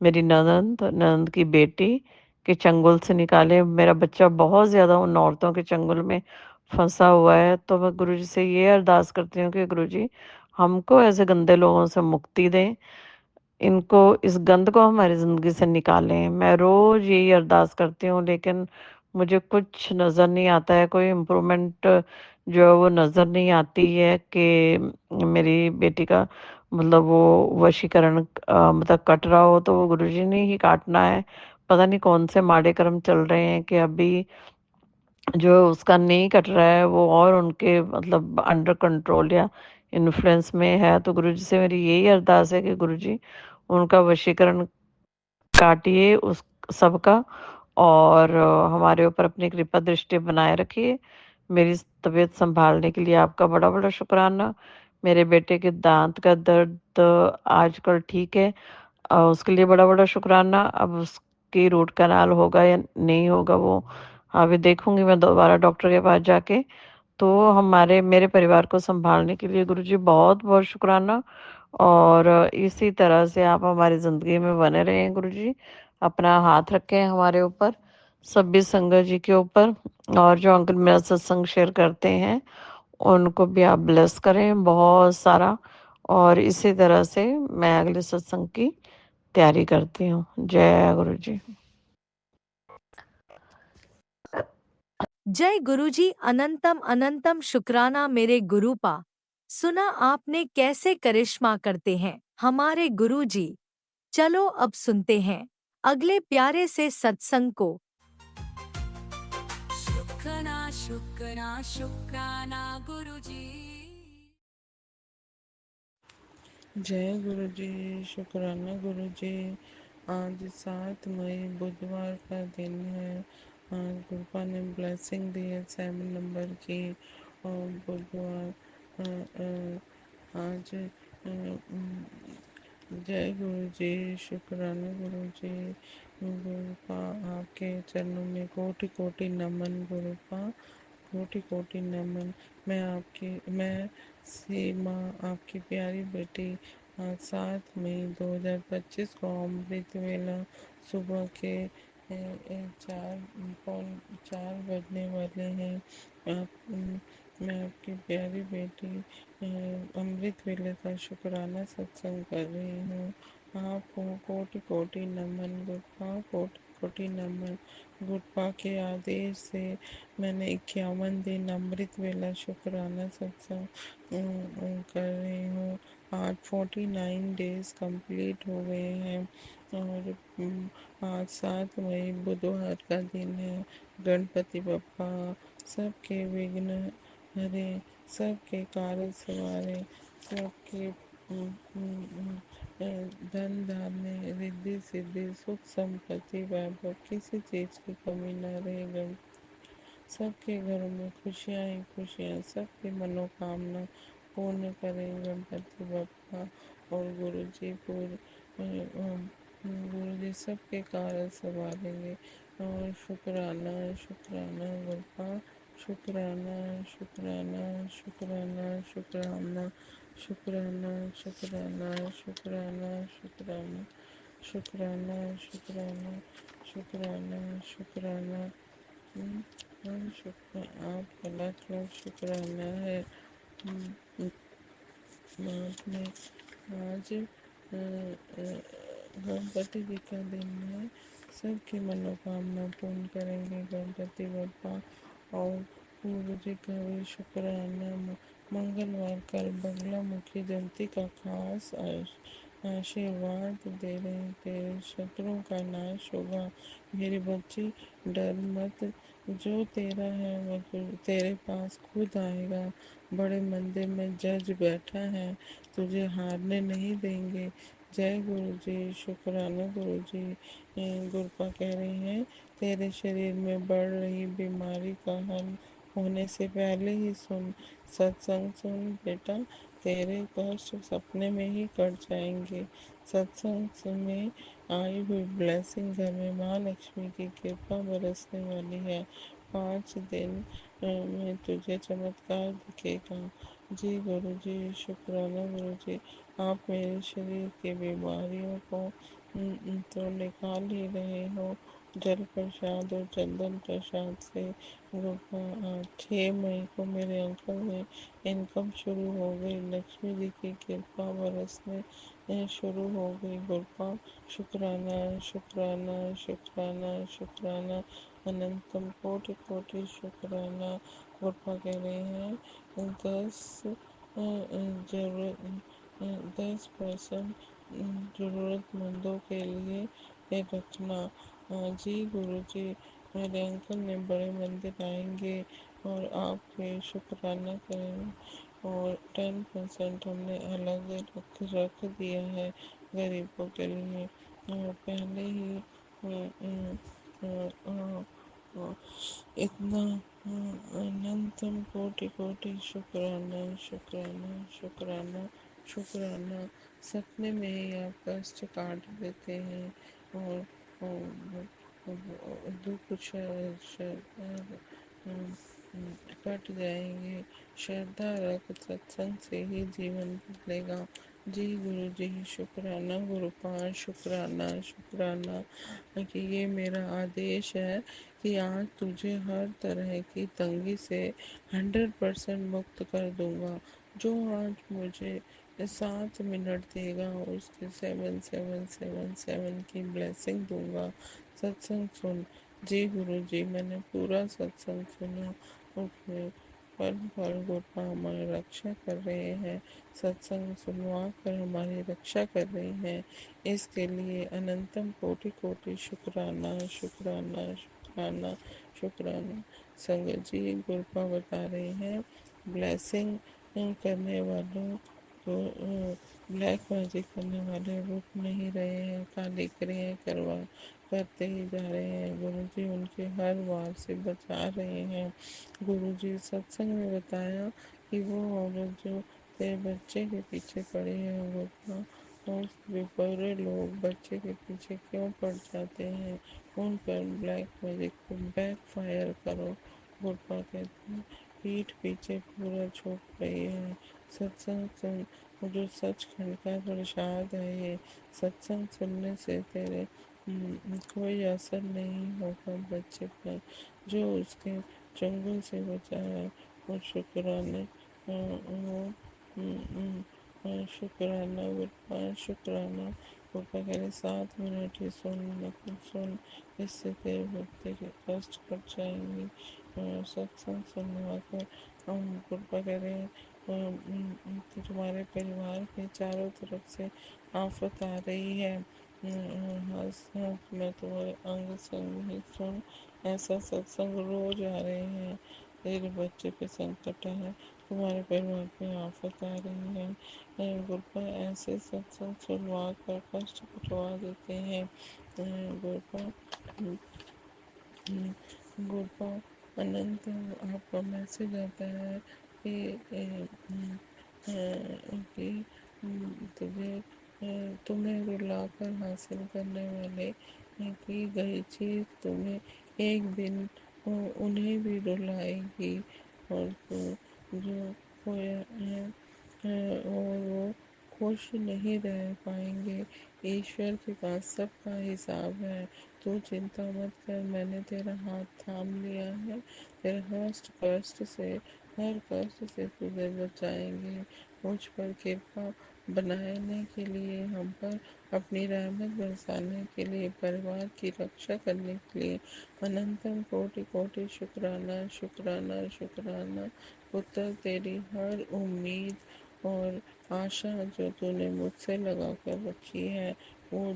मेरी ननंद ननंद की बेटी के चंगुल से निकालें। मेरा बच्चा बहुत ज़्यादा उन औरतों के चंगुल में फंसा हुआ है, तो मैं गुरुजी से ये अरदास करती हूँ कि गुरुजी हमको ऐसे गंदे लोगों से मुक्ति दें, इनको इस गंद को हमारी ज़िंदगी से निकालें। मैं रोज़ यही अरदास करती हूँ, लेकिन मुझे कुछ नज़र नहीं आता है, कोई इम्प्रूवमेंट जो है वो नज़र नहीं आती है कि मेरी बेटी का मतलब वो वशीकरण मतलब कट रहा हो, तो वो गुरुजी ने ही काटना है। पता नहीं कौन से माड़े कर्म चल रहे हैं कि अभी जो उसका नहीं कट रहा है वो और उनके मतलब अंडर कंट्रोल या इन्फ्लुएंस में है। तो गुरुजी से मेरी यही अरदास है कि गुरुजी उनका वशीकरण काटिए उस सबका और हमारे ऊपर अपनी कृपा दृष्टि बनाए रखिए। मेरी तबीयत संभालने के लिए आपका बड़ा बड़ा शुक्राना। मेरे बेटे के दांत का दर्द आजकल ठीक है, उसके लिए बड़ा बड़ा शुक्राना। अब उसकी रूट कैनाल होगा या नहीं होगा वो अभी देखूंगी मैं दोबारा डॉक्टर के पास जाके। तो हमारे मेरे परिवार को संभालने के लिए गुरुजी बहुत बहुत शुक्राना। और इसी तरह से आप हमारी ज़िंदगी में बने रहें गुरुजी, अपना हाथ रखें हमारे ऊपर, सभी संगत जी के ऊपर, और जो अंकल मेरा सत्संग शेयर करते हैं उनको भी आप ब्लेस करें बहुत सारा। और इसी तरह से मैं अगले सत्संग की तैयारी करती हूँ। जय गुरु जी। जय गुरुजी, अनंतम अनंतम शुक्राना मेरे गुरुपा। सुना आपने कैसे करिश्मा करते हैं हमारे गुरुजी। चलो अब सुनते हैं अगले प्यारे से सत्संग को। शुक्राना शुक्राना शुक्राना गुरुजी। जय गुरु जी। शुक्राना गुरु जी। आज 7 मई बुधवार का दिन है। आज गुरुपा ने ब्लेसिंग दी है 7 नंबर की। और बुधवार आज जय गुरु जी। शुक्राना गुरु जी। गुरुपा आपके चरणों में कोटि कोटि नमन गुरुपा, कोटि कोटि नमन। मैं सीमा आपकी प्यारी बेटी आज 7 मई 2025 को अमृत वेला सुबह के 4 बजने वाले हैं। मैं आपकी प्यारी बेटी अमृत वेले का शुक्राना सत्संग कर रही हूँ। आपको कोटि कोटि नमन गुरुपा, कोटि कोटि नमन। गुरुपा के आदेश से मैंने 51 दिन अमृत वेला शुक्राना सत्संग कर रही हूँ। आज 49 डेज कंप्लीट हो गए हैं। और आज 7 मई बुधवार का दिन है। गणपति बप्पा सबके विघ्न हरे, सबके कार्य सवारे, सबके धन धान्य रिद्धि सिद्धि सुख संपत्ति वैभव किसी चीज की कमी न रहे। सबके घरों में खुशियाँ ही खुशियाँ, सबकी मनोकामना पूर्ण करें गणपति बप्पा। और गुरु जी सबके कार्य संभालेंगे। और शुक्राना शुक्राना बप्पा, शुक्राना शुक्राना शुक्राना शुक्राना शुक्राना शुक्राना शुक्राना शुक्राना शुक्राना शुक्राना शुक्राना शुक्राना। शुक्र आपका लाख लाख शुक्राना है। आपने आज गणपति जी का दिन है। सबकी मनोकामना पूर्ण करेंगे गणपति बप्पा। और गुरु जी का भी शुक्राना। मंगलवार कर बगला मुखी जयंती का खास आशीर्वाद दे रहे हैं, तेरे शत्रुओं का नाश होगा। मेरे बच्चे डर मत, जो तेरा है वो तेरे पास खुद आएगा। बड़े मंदिर में जज बैठा है, तुझे हारने नहीं देंगे। जय गुरु जी, शुक्राना गुरु जी। गुरपा कह रही हैं, तेरे शरीर में बढ़ रही बीमारी का हल होने से पहले ही सुन, सत्संग सुन बेटा, तेरे कष्ट सपने में ही कट जाएंगे। सत्संग में आई हुई ब्लेसिंग घर में माँ लक्ष्मी की कृपा बरसने वाली है। 5 दिन में तुझे चमत्कार दिखेगा। जी गुरु जी, शुक्राना गुरु जी। आप मेरे शरीर की बीमारियों को तो निकाल ही रहे हो। जल प्रसाद और चंदन प्रसाद से। 6 मई को मेरे अंकल में इनकम शुरू हो गई, लक्ष्मी जी की कृपा बरसने शुरू हो गई। गुरपा शुक्राना शुक्राना शुक्राना शुक्राना, अनंतम कोटि कोटि शुक्राना। गुरपा कह रहे हैं, 10% जरूरतमंदों के लिए रखना। जी गुरु जी, मेरे अंकल ने बड़े मंदिर आएंगे और आपके शुक्राना करेंगे, और 10% हमने अलग रख दिया है गरीबों के लिए। पहले ही इतना अनंतम कोटि कोटि शुक्राना शुक्राना शुक्राना शुक्राना। सपने में ही आप कष्ट काट देते हैं और, दुख कट जाएंगे। श्रद्धा रख, सत्संग से ही जीवन बदलेगा। जी गुरु जी, शुक्राना गुरुपाद, शुक्राना शुक्राना कि ये मेरा आदेश है कि आज तुझे हर तरह की तंगी से 100% मुक्त कर दूंगा। जो आज मुझे 7 मिनट देगा उसके 7777 की ब्लेसिंग दूंगा। सत्संग सुन। जी गुरु जी, मैंने पूरा सत्संग सुना और फिर पल पल गोपा हमारी रक्षा कर रहे हैं। सत्संग सुनवा कर हमारी रक्षा कर रहे हैं, इसके लिए अनंतम कोटि कोटि शुक्राना शुक्राना शुक्राना शुक्राना। संगत जी, गुरपा बता रहे हैं, ब्लेसिंग करने वालों तो ब्लैक मैजिक करने वाले रुक नहीं रहे हैं, काली क्रियाएं करते ही जा रहे हैं। गुरु जी उनके हर वार से बचा रहे हैं। गुरु जी सत्संग में बताया कि वो औरत जो तेरे बच्चे के पीछे पड़ी है, वो और बड़े लोग बच्चे के पीछे क्यों पड़ जाते हैं, उन पर ब्लैक मैजिक को बैक फायर करो। गुरपा कहते हैं, पीठ पीछे पूरा छुप रही है। सत्संग सुन, जो सचखंड का प्रसाद है ये। सत्संग सुनने से तेरे कोई असर नहीं होगा बच्चे पर, जो उसके चंगुल से बचा है। वो शुक्राने वो शुक्राना गुरु शुक्राना। गुरु कह 7 मिनट ही सुन, लेकिन सुन, इससे तेरे बच्चे के कष्ट कट जाएंगे। सत्संग सुनवा कर हम गुरु कह रहे हैं, तुम्हारे परिवार के चारों तरफ से आफत आ रही है। हंस हंस मैं तुम्हारे अंग संग ही सुन, ऐसा सत्संग रोज आ रहे हैं। तेरे बच्चे पे संकट है, तुम्हारे परिवार पे आफत आ रही है। गुरु ऐसे सत्संग सुनवा कर कष्ट कटवा देते हैं। गुरु गोपा अनंत आपका मैसेज आता है कि कि तुझे तुम्हें रुलाकर हासिल करने वाले की गई चीज़ तुम्हें एक दिन उन्हें भी रुलाएगी, और जो खोया है और वो खुश नहीं रह पाएंगे। ईश्वर के पास सबका हिसाब है। तू चिंता मत कर, मैंने तेरा हाथ थाम लिया है। तेरे हर कष्ट से तुझे बचाएंगे। मुझ पर कृपा बनाने के लिए, हम पर अपनी रहमत बरसाने के लिए, परिवार की रक्षा करने के लिए अनंतम कोटि कोटि शुक्राना शुक्राना शुक्राना। पुत्र तेरी हर उम्मीद और आशा जो तूने मुझसे लगा कर रखी है वो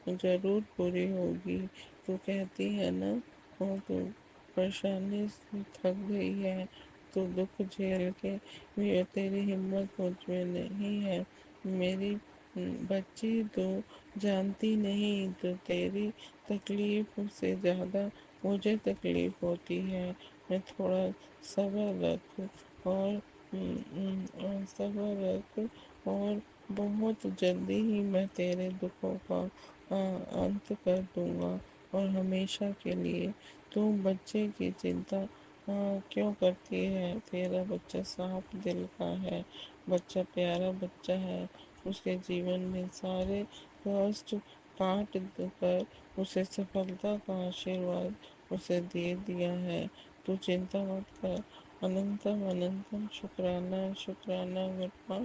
जरूर पूरी होगी। तू कहती है ना, और तू परेशानी से थक गई है, तो दुख झेल के भी तेरी हिम्मत मुझ में नहीं है। मेरी बच्ची, तू जानती नहीं, तो तेरी तकलीफ से ज़्यादा मुझे तकलीफ होती है। मैं थोड़ा सब्र रख, और सब्र रख, और बहुत जल्दी ही मैं तेरे दुखों का अंत कर दूंगा, और हमेशा के लिए। तू बच्चे की चिंता क्यों करती है? तेरा बच्चा साफ दिल का है, बच्चा प्यारा बच्चा है। उसके जीवन में सारे कष्ट काट कर उसे सफलता का आशीर्वाद उसे दे दिया है। तू चिंता मत कर। अनंतम अनंतम शुक्राना शुक्राना गुप्ता,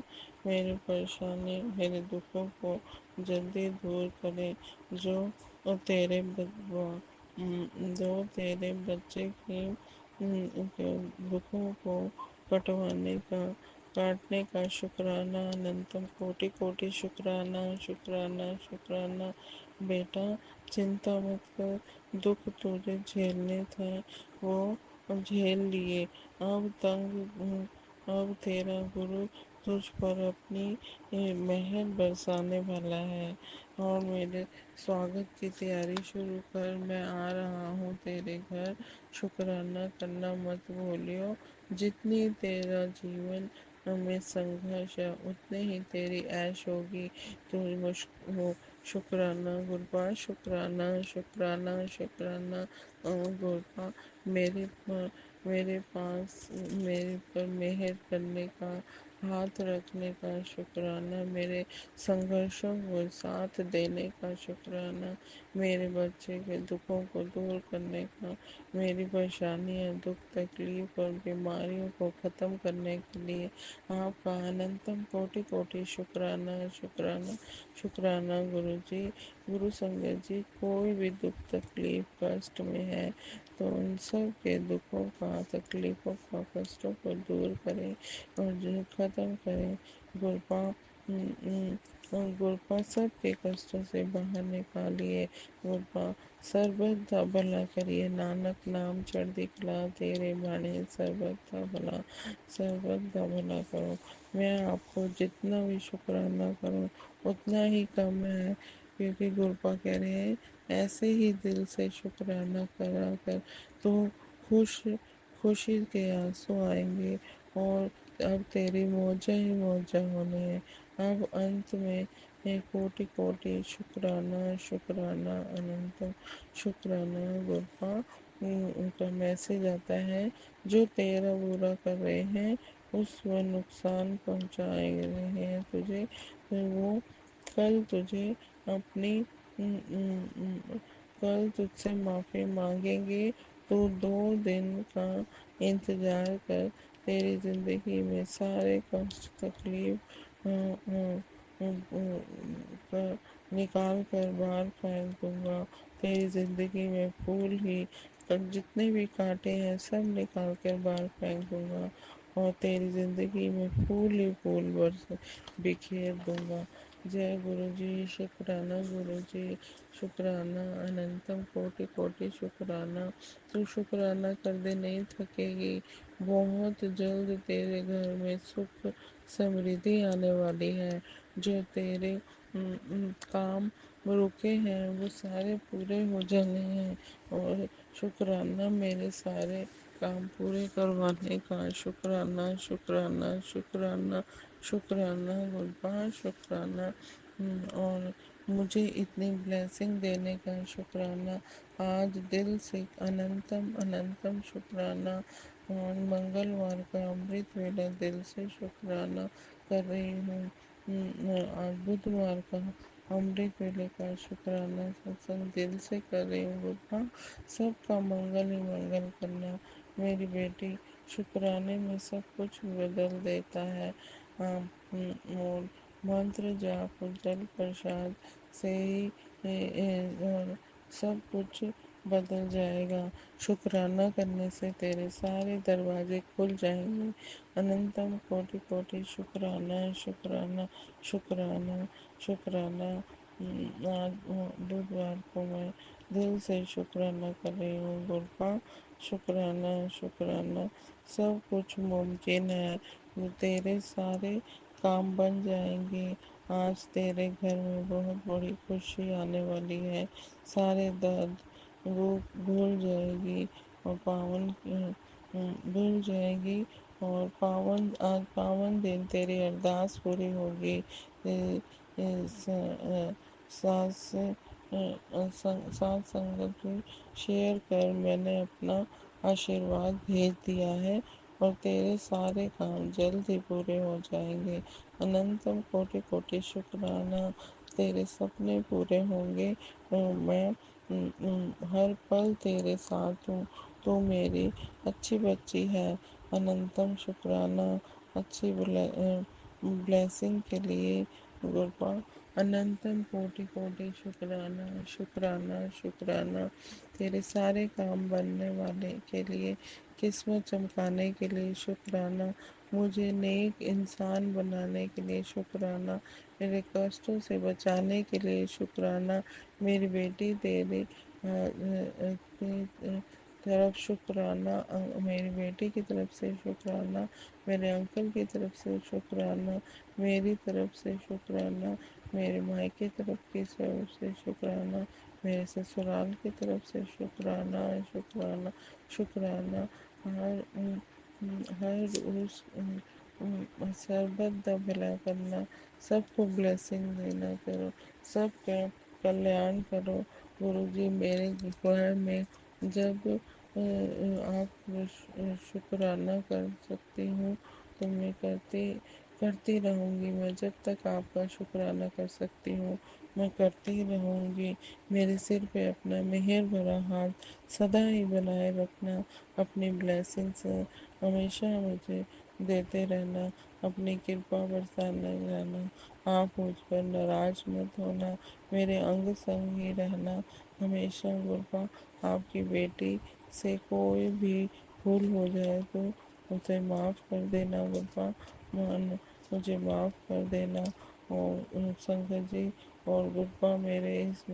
मेरी परेशानी मेरे दुखों को जल्दी दूर करे। जो तेरे जो तेरे बच्चे के दुखों को कटवाने का काटने का शुक्राना। अनंतम कोटि कोटि शुक्राना शुक्राना शुक्राना। बेटा, चिंता मत कर। दुख तुझे झेलने थे, वो झेल लिए। अब तेरा गुरु तुझ पर अपनी मेहर बरसाने वाला है, और मेरे स्वागत की तैयारी शुरू कर। मैं आ रहा हूँ तेरे घर। शुक्राना करना मत भूलियो। जितनी तेरा जीवन में संघर्ष है, उतने ही तेरी ऐश होगी। तो वो शुक्राना गुरबा, शुक्राना शुक्राना शुक्राना। गुरबा, मेरे मेरे पास मेरे पर मेहर करने का, हाथ रखने का शुक्राना। मेरे संघर्षों को साथ देने का शुक्राना। मेरे बच्चे के दुखों को दूर करने का, मेरी परेशानियां, दुख, तकलीफ और बीमारियों को ख़त्म करने के लिए आपका अनंतम कोटि कोटि शुक्राना शुक्राना शुक्राना। गुरु जी, गुरु संगत जी, कोई भी दुख, तकलीफ, कष्ट में है, तो उन सब के दुखों का, तकलीफों का, कष्टों को दूर करें और जो ख़त्म करें। गुरपा और गुरपा सबके कष्टों से बाहर निकालिए। गुरपा सर्वदा भला करिए, नानक नाम चढ़ दिखला तेरे बाणे, सर्वदा भला, सर्वदा भला करो। मैं आपको जितना भी शुक्राना करूं उतना ही कम है, क्योंकि गुरपा कह रहे हैं ऐसे ही दिल से शुक्राना करा कर तो खुशी के आंसू आएंगे, और अब तेरी मौजा ही मौजा होनी है। अब अंत में कोटि कोटि शुक्राना शुक्राना अनंत शुक्राना। गुरबा, उनका मैसेज आता है, जो तेरा बुरा कर रहे हैं, उस वह नुकसान पहुंचाए रहे हैं तुझे, तो वो कल तुझे अपनी कल तुझसे माफ़ी मांगेंगे। तो 2 दिन का इंतज़ार कर। तेरी ज़िंदगी में सारे कष्ट, तकलीफ कर निकाल कर बाहर फेंक दूंगा। तेरी ज़िंदगी में फूल ही, जितने भी कांटे हैं सब निकाल कर बाहर फेंक दूंगा, और तेरी ज़िंदगी में फूल ही फूल बरस बिखेर दूंगा। जय गुरु जी, शुक्राना गुरु जी, शुक्राना अनंतम कोटि कोटि शुक्राना। तू शुक्राना कर दे, नहीं थकेगी। बहुत जल्द तेरे घर में सुख समृद्धि आने वाली है। जो तेरे काम रुके हैं वो सारे पूरे हो जाने हैं, और शुक्राना मेरे सारे काम पूरे करवाने का। शुक्राना शुक्राना शुक्राना शुक्राना गुरबा, शुक्राना। और मुझे इतनी ब्लेसिंग देने का शुक्राना। आज दिल से अनंतम अनंतम शुक्राना। और मंगलवार का अमृत वेला दिल से शुक्राना कर रही हूँ। आज बुधवार का अमृत वेले का शुक्राना सत्संग दिल से कर रही हूँ। बुद्धा, सबका मंगल ही मंगल करना। मेरी बेटी शुक्राने में सब कुछ बदल देता है। और मंत्र जाप, जल प्रसाद से ही और सब कुछ बदल जाएगा। शुक्राना करने से तेरे सारे दरवाजे खुल जाएंगे। अनंतम कोटि कोटि शुक्राना शुक्राना शुक्राना शुक्राना। आज बुधवार को मैं दिल से शुक्राना कर रही हूँ गुरपा। शुक्राना शुक्राना। सब कुछ मुमकिन है। तेरे सारे काम बन जाएंगे। आज तेरे घर में बहुत बड़ी खुशी आने वाली है। सारे दर्द भूल जाएगी और भूल जाएगी। और आज पावन दिन तेरी अरदास पूरी होगी। साथ संगत भी शेयर कर मैंने अपना आशीर्वाद भेज दिया है और तेरे सारे काम जल्द ही पूरे हो जाएंगे। अनंतम कोटि कोटि शुक्राना। तेरे सपने पूरे होंगे। मैं हर पल तेरे साथ हूँ। तू मेरी अच्छी बच्ची है। अनंतम शुक्राना। अच्छी ब्लेसिंग के लिए गुरबा। अनंतम कोटि कोटि शुक्राना शुक्राना शुक्राना। तेरे सारे काम बनने वाले के लिए, किस्मत चमकाने के लिए शुक्राना। मुझे नेक इंसान बनाने के लिए शुक्राना। मेरे कष्टों से बचाने के लिए शुक्राना। मेरी बेटी तेरी तरफ शुक्राना। मेरी बेटी की तरफ से शुक्राना। मेरे अंकल की तरफ से शुक्राना। मेरी तरफ से शुक्राना। मेरे मायके तरफ की तरफ से शुक्राना। मेरे ससुराल की तरफ से शुक्राना शुक्राना शुक्राना। हर हर उस सरबत द भला करना, सबको ब्लेसिंग देना करो, सबका कल्याण करो। गुरु जी मेरे घर में जब आप शुक्राना कर सकती हूँ तो मैं करती रहूँगी। मैं जब तक आपका शुक्राना कर सकती हूँ मैं करती ही रहूँगी। मेरे सिर पे अपना मेहर भरा हाथ सदा ही बनाए रखना। अपनी ब्लेसिंग्स हमेशा मुझे देते रहना। अपनी कृपा बरसाने रहना। आप मुझ पर नाराज मत होना। मेरे अंग संग ही रहना हमेशा गुरबा। आपकी बेटी से कोई भी भूल हो जाए तो उसे माफ़ कर देना गुरबा। मुझे माफ़ कर देना। और शंकर जी और गुरबा मेरे इस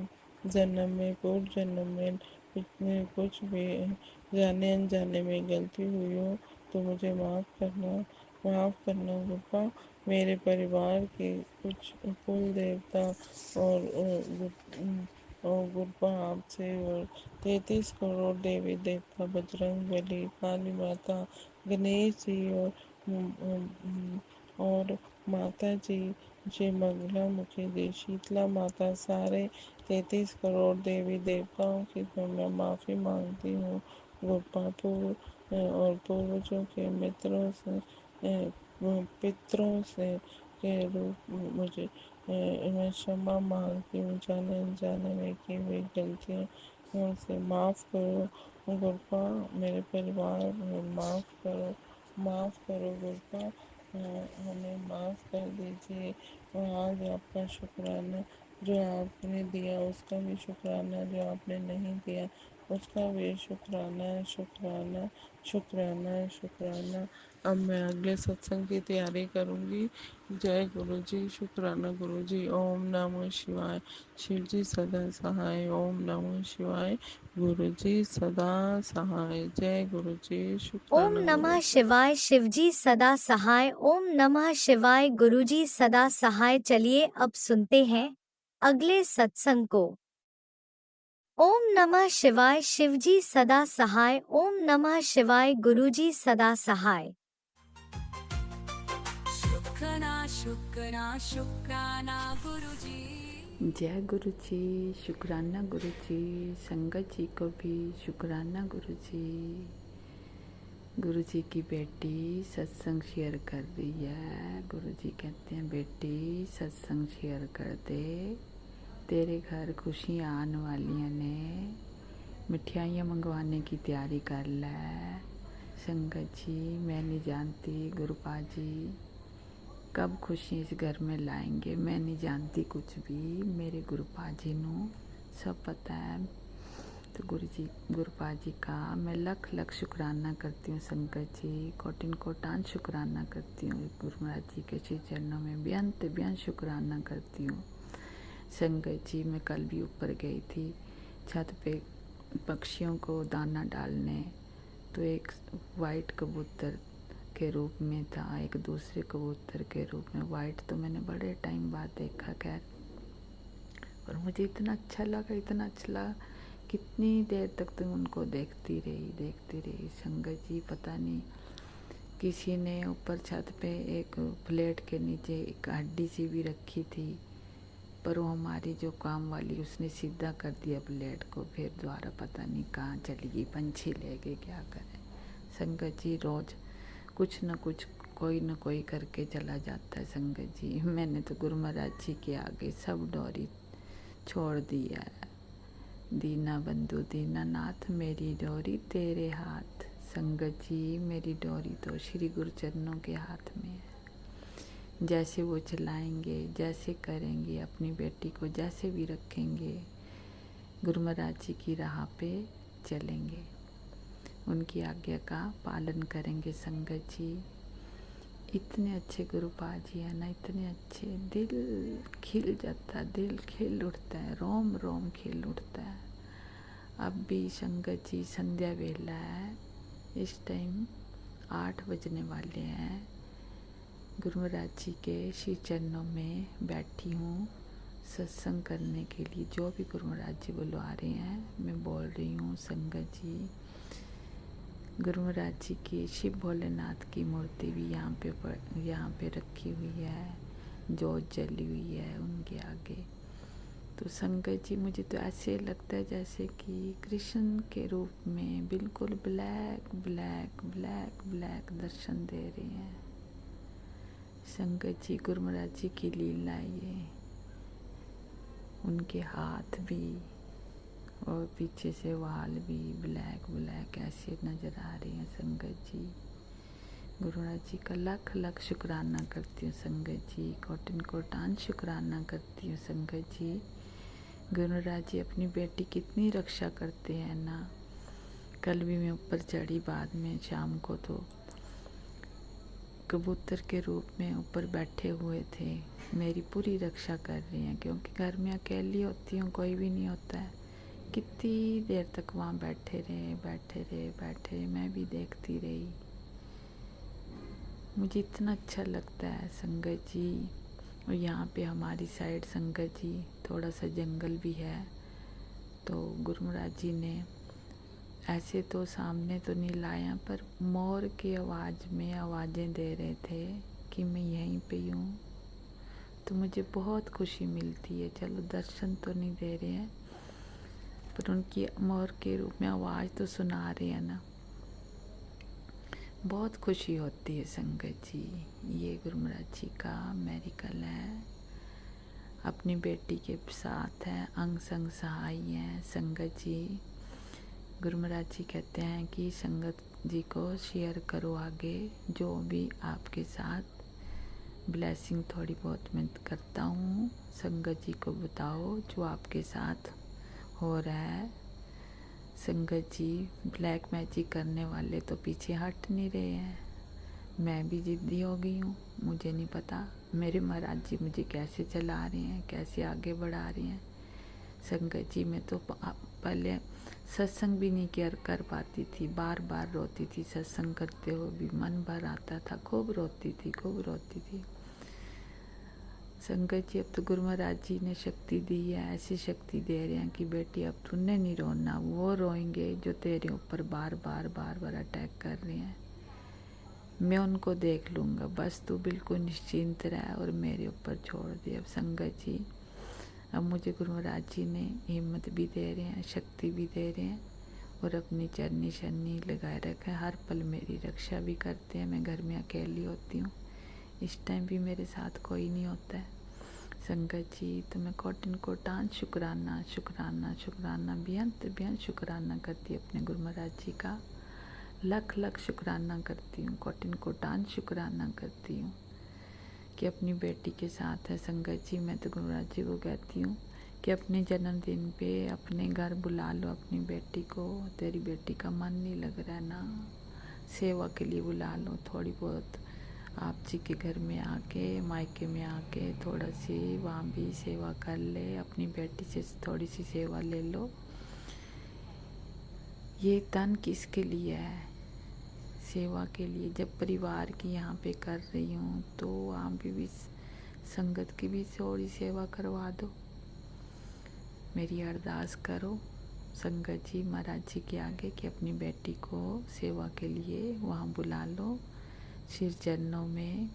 जन्म में पूर्व जन्म में कुछ भी जाने अनजाने में गलती हुई हो तो मुझे माफ़ करना गुरबा। मेरे परिवार के कुछ कुल देवता और गुरबा आपसे और 33 करोड़ देवी देवता, बजरंग बली, काली माता, गणेश जी और माता जी, जय मंगला मुखी जी, शीतला माता, सारे 33 करोड़ देवी देवताओं की तो मैं माफ़ी मांगती हूँ गोपा और पूर्वजों के मित्रों से पितरों से के रूप में मुझे मैं क्षमा मांगती हूँ। जाने अनजाने में की हुई गलतियाँ मुझसे माफ़ करो गुरबा। मेरे परिवार में माफ़ करो गुरबा। हमें माफ़ कर दीजिए। और आज आपका शुक्राना जो आपने दिया उसका भी शुक्राना, जो आपने नहीं दिया उसका भी शुक्राना शुक्राना शुक्राना शुक्राना। अब मैं अगले सत्संग की तैयारी करूँगी। जय गुरु जी। शुक्राना गुरु जी। ओम नमः शिवाय। शिव जी सदा सहाय। ओम नमः शिवाय। गुरु जी सदा सहाय। जय गुरु जी। ओम शुक्राना गुरु नमः जी। शिवाय। शिवजी सदा सहाय। ओम नमः शिवाय। गुरुजी सदा सहाय। चलिए अब सुनते हैं अगले सत्संग को। ओम नमः शिवाय। शिवजी सदा सहाय। ओम नमः शिवाय। गुरुजी सदा सहाय। शुक्राना शुक्राना गुरुजी। जय गुरु जी। शुक्राना गुरु जी। संगत जी को भी शुक्राना गुरु जी। गुरु जी की बेटी सत्संग शेयर कर रही है। गुरु जी कहते हैं बेटी सत्संग शेयर कर दे, तेरे घर खुशियाँ आने वाली ने, मिठाइयाँ मंगवाने की तैयारी कर ले। संगत जी मैं नहीं जानती गुरुपा जी कब खुशी इस घर में लाएंगे, मैं नहीं जानती कुछ भी, मेरे गुरुपा जी नू सब पता है। तो गुरुपा जी का मैं लख लख शुक्राना करती हूँ। संगत जी कोटिन कोटान शुक्राना करती हूँ। गुरु महाराज जी के श्री चरणों में बेअंत बेअंत शुक्राना करती हूँ। संगत जी मैं कल भी ऊपर गई थी छत पे पक्षियों को दाना डालने, तो एक वाइट कबूतर के रूप में था, एक दूसरे कबूतर के रूप में। वाइट तो मैंने बड़े टाइम बाद देखा खैर, और मुझे इतना अच्छा लगा, कितनी देर तक तुम उनको देखती रही। संगत जी पता नहीं किसी ने ऊपर छत पे एक प्लेट के नीचे एक हड्डी सी भी रखी थी, पर वो हमारी जो काम वाली उसने सीधा कर दिया प्लेट को, फिर दोबारा पता नहीं कहाँ चली गई, पंछी ले गए, क्या करें। संगत जी रोज कुछ न कुछ कोई न कोई करके चला जाता है। संगत जी मैंने तो गुरु महाराज जी के आगे सब डोरी छोड़ दिया है। दीना बंधु दीनानाथ मेरी डोरी तेरे हाथ। संगत जी मेरी डोरी तो श्री गुरु चरणों के हाथ में है। जैसे वो चलाएंगे, जैसे करेंगे, अपनी बेटी को जैसे भी रखेंगे, गुरु महाराज जी की राह पे चलेंगे, उनकी आज्ञा का पालन करेंगे। संगत जी इतने अच्छे गुरुपा जी है ना, इतने अच्छे, दिल खिल जाता, दिल खिल उठता है, रोम रोम खिल उठता है। अब भी संगत जी संध्या वेला है, इस टाइम 8 बजने वाले हैं। गुरु महाराज जी के श्री चरणों में बैठी हूँ सत्संग करने के लिए। जो भी गुरु महाराज जी बुलवा रहे हैं मैं बोल रही हूँ। संगत जी गुरु महाराज जी की शिव भोलेनाथ की मूर्ति भी यहाँ पे रखी हुई है, जोत जली हुई है उनके आगे। तो संगत जी मुझे तो ऐसे लगता है जैसे कि कृष्ण के रूप में बिल्कुल ब्लैक ब्लैक ब्लैक ब्लैक दर्शन दे रहे हैं। संगत जी गुरु महाराज जी की लीला ये, उनके हाथ भी और पीछे से वाल भी ब्लैक ब्लैक ऐसे नज़र आ रही हैं। संगत जी गुरु महाराज जी का लख लख शुक्राना करती हूँ। संगत जी कोटिन कोटान शुक्राना करती हूँ। संगत जी गुरु महाराज जी अपनी बेटी कितनी रक्षा करते हैं ना। कल भी मैं ऊपर चढ़ी, बाद में शाम को तो कबूतर के रूप में ऊपर बैठे हुए थे, मेरी पूरी रक्षा कर रही हैं, क्योंकि घर में अकेली होती हूँ, कोई भी नहीं होता है। कितनी देर तक वहाँ बैठे रहे, मैं भी देखती रही। मुझे इतना अच्छा लगता है संगत जी। और यहाँ पे हमारी साइड संगत जी थोड़ा सा जंगल भी है, तो गुरु महाराज जी ने ऐसे तो सामने तो नहीं लाया, पर मोर की आवाज़ में आवाज़ें दे रहे थे कि मैं यहीं पे हूँ, तो मुझे बहुत खुशी मिलती है। चलो दर्शन तो नहीं दे रहे हैं, पर उनकी मोर के रूप में आवाज़ तो सुना रहे हैं ना, बहुत खुशी होती है। संगत जी ये गुरु महाराज जी का मेरिकल है, अपनी बेटी के साथ है, अंग संग सहाय है। संगत जी गुरु महाराज जी कहते हैं कि संगत जी को शेयर करो आगे, जो भी आपके साथ ब्लेसिंग थोड़ी बहुत मैं करता हूँ, संगत जी को बताओ जो आपके साथ हो रहा है। संगत जी ब्लैक मैजिक करने वाले तो पीछे हट नहीं रहे हैं। मैं भी जिद्दी हो गई हूँ, मुझे नहीं पता मेरे महाराज जी मुझे कैसे चला रहे हैं, कैसे आगे बढ़ा रहे हैं। संगत जी मैं तो पहले सत्संग भी नहीं कर पाती थी, बार बार रोती थी, सत्संग करते हुए भी मन भर आता था, खूब रोती थी। संगत जी अब तो गुरु महाराज जी ने शक्ति दी है, ऐसी शक्ति दे रहे हैं कि बेटी अब तूने नहीं रोना, वो रोएंगे जो तेरे ऊपर बार बार अटैक कर रहे हैं। मैं उनको देख लूँगा, बस तू बिल्कुल निश्चिंत रह और मेरे ऊपर छोड़ दे। अब संगत जी अब मुझे गुरु महाराज जी ने हिम्मत भी दे रहे हैं, शक्ति भी दे रहे हैं, और अपनी चरनी शरनी लगाए रखा है, हर पल मेरी रक्षा भी करते हैं। मैं घर में अकेली होती हूँ, इस टाइम भी मेरे साथ कोई नहीं होता है। संगत जी तो मैं कोटिन कोटान शुक्राना बेअंत शुक्राना करती अपने गुरु महाराज जी का, लख लख शुक्राना करती हूँ, कोटिन कोटान शुक्राना करती हूँ कि अपनी बेटी के साथ है। संगत जी मैं तो गुरु महाराज जी को कहती हूँ कि कि अपने जन्मदिन पे अपने घर बुला लो अपनी बेटी को। तेरी बेटी का मन नहीं लग रहा है ना, सेवा के लिए बुला लो थोड़ी बहुत। आप जी के घर में आके, मायके में आके थोड़ा सी वहाँ भी सेवा कर ले, अपनी बेटी से थोड़ी सी सेवा ले लो। ये तन किसके लिए है? सेवा के लिए। जब परिवार की यहाँ पे कर रही हूँ तो वहाँ पे भी संगत की भी थोड़ी सेवा करवा दो। मेरी अरदास करो संगत जी महाराज जी के आगे कि अपनी बेटी को सेवा के लिए वहाँ बुला लो श्री चरणों में,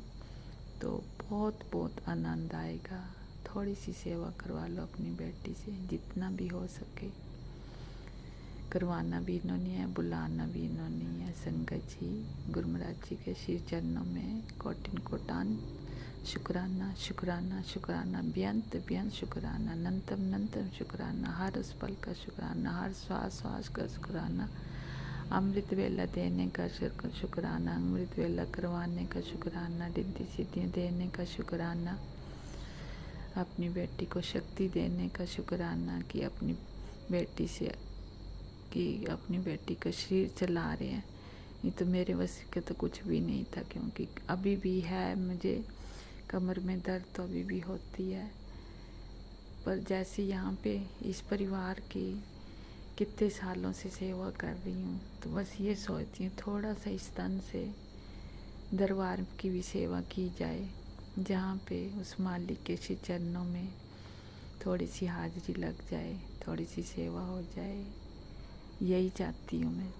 तो बहुत बहुत आनंद आएगा। थोड़ी सी सेवा करवा लो अपनी बेटी से, जितना भी हो सके। करवाना भी इन्होंने है, बुलाना भी इन्होंने है। संगत जी गुरु महाराज जी के श्री चरणों में कोटिन कोटान शुक्राना शुक्राना शुक्राना, बेअंत बेअंत शुक्राना, अनंतम अनंतम शुक्राना, हर उस पल का शुक्राना, हर श्वास श्वास का शुक्राना, अमृत वेला देने का शुक्राना, अमृत वेला करवाने का शुक्राना, रिद्धि सिद्धियाँ देने का शुक्राना, अपनी बेटी को शक्ति देने का शुक्राना कि अपनी बेटी से अपनी बेटी का शरीर चला रहे हैं। ये तो मेरे वश के तो कुछ भी नहीं था, क्योंकि अभी भी है मुझे कमर में दर्द, तो अभी भी होती है। पर जैसे यहाँ पे इस परिवार की कितने सालों से सेवा कर रही हूँ, तो बस ये सोचती हूँ थोड़ा सा इस तन से दरबार की भी सेवा की जाए, जहाँ पे उस मालिक के श्री चरणों में थोड़ी सी हाजिरी लग जाए, थोड़ी सी सेवा हो जाए। यही चाहती हूँ मैं।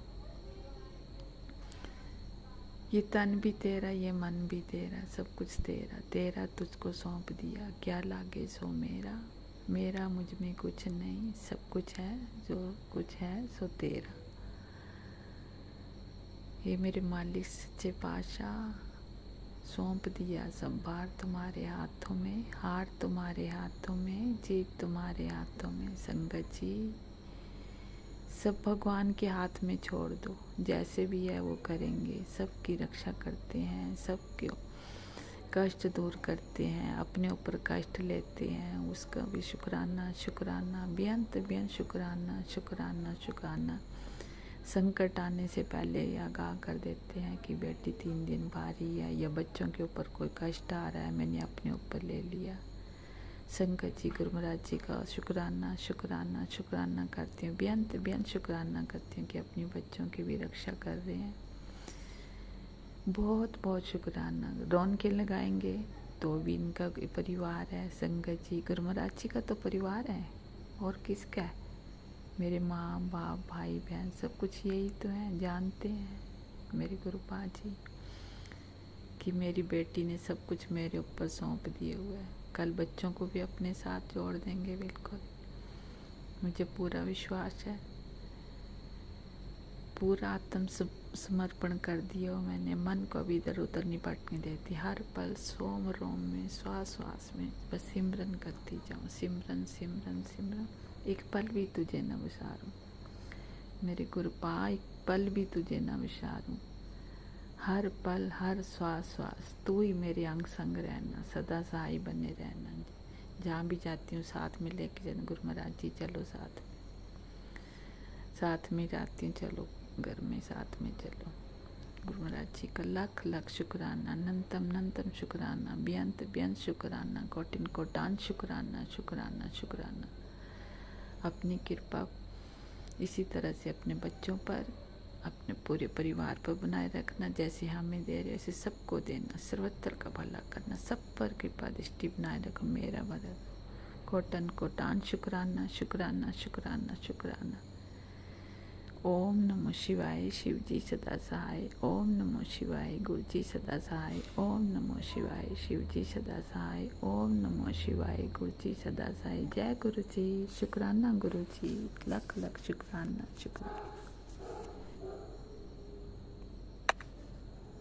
ये तन भी तेरा, ये मन भी तेरा, सब कुछ तेरा, तेरा तुझको सौंप दिया, क्या लागे सो मेरा, मेरा मुझ में कुछ नहीं, सब कुछ है, जो कुछ है सो तेरा। ये मेरे मालिक सच्चे पातशाह, सौंप दिया सब भार तुम्हारे हाथों में, हार तुम्हारे हाथों में, जीत तुम्हारे हाथों में। संगत जी सब भगवान के हाथ में छोड़ दो, जैसे भी है वो करेंगे, सबकी रक्षा करते हैं, सबके कष्ट दूर करते हैं, अपने ऊपर कष्ट लेते हैं, उसका भी शुक्राना शुक्राना, बेअंत बेअंत शुक्राना शुक्राना शुक्राना। संकट आने से पहले आगाह कर देते हैं कि बेटी 3 दिन भारी है, या बच्चों के ऊपर कोई कष्ट आ रहा है, मैंने अपने ऊपर ले लिया। संगत जी गुरु महाराज जी का शुक्राना शुक्राना शुक्राना करती हूँ, बेअंत बेअंत शुक्राना करती हूँ कि अपने बच्चों की भी रक्षा कर रहे हैं। बहुत बहुत शुक्राना। रौन के लगाएंगे तो भी इनका परिवार है। संगत जी गुरु महाराज जी का तो परिवार है, और किसका है? मेरे माँ बाप भाई बहन सब कुछ यही तो है, जानते हैं मेरे गुरुपा जी कि मेरी बेटी ने सब कुछ मेरे ऊपर सौंप दिए हुए है। कल बच्चों को भी अपने साथ जोड़ देंगे, बिल्कुल मुझे पूरा विश्वास है। पूरा आत्म समर्पण कर दिया मैंने, मन को भी इधर उधर नहीं भटकने देती। हर पल सोम रोम में, श्वास श्वास में बस सिमरन करती जाऊँ, सिमरन सिमरन सिमरन। एक पल भी तुझे न विसारूं मेरे गुरुपा, एक पल भी तुझे न विसारूं। हर पल हर श्वास श्वास तू ही मेरे अंग संग रहना, सदा सहाय बने रहना। जहाँ भी जाती हूँ साथ में लेके जाना। गुरु महाराज जी चलो साथ में जाती हूँ, चलो घर में साथ में चलो। गुरु महाराज जी का लख लख शुक्राना, अनंतम अनंतम शुक्राना, बेअंत बेअंत शुक्राना, कोटिन कोटान शुक्राना शुक्राना शुक्राना। अपनी कृपा इसी तरह से अपने बच्चों पर, अपने पूरे परिवार पर बनाए रखना। जैसे हमें दे रहे वैसे सबको देना, सर्वत्र का भला करना, सब पर कृपा दृष्टि बनाए रखो। मेरा वरद कोटन कोटान शुक्राना शुक्राना शुक्राना शुक्राना। ओम नमो शिवाय, शिव जी सदा सहाय। ओम नमो शिवाय, गुरु जी सदा सहाय। ओम नमो शिवाय, शिव जी सदा सहाय। ओम नमो शिवाय, गुरु जी सदा सहाय। जय गुरु जी, शुक्राना गुरु जी, लख लख शुक्राना शुक्राना।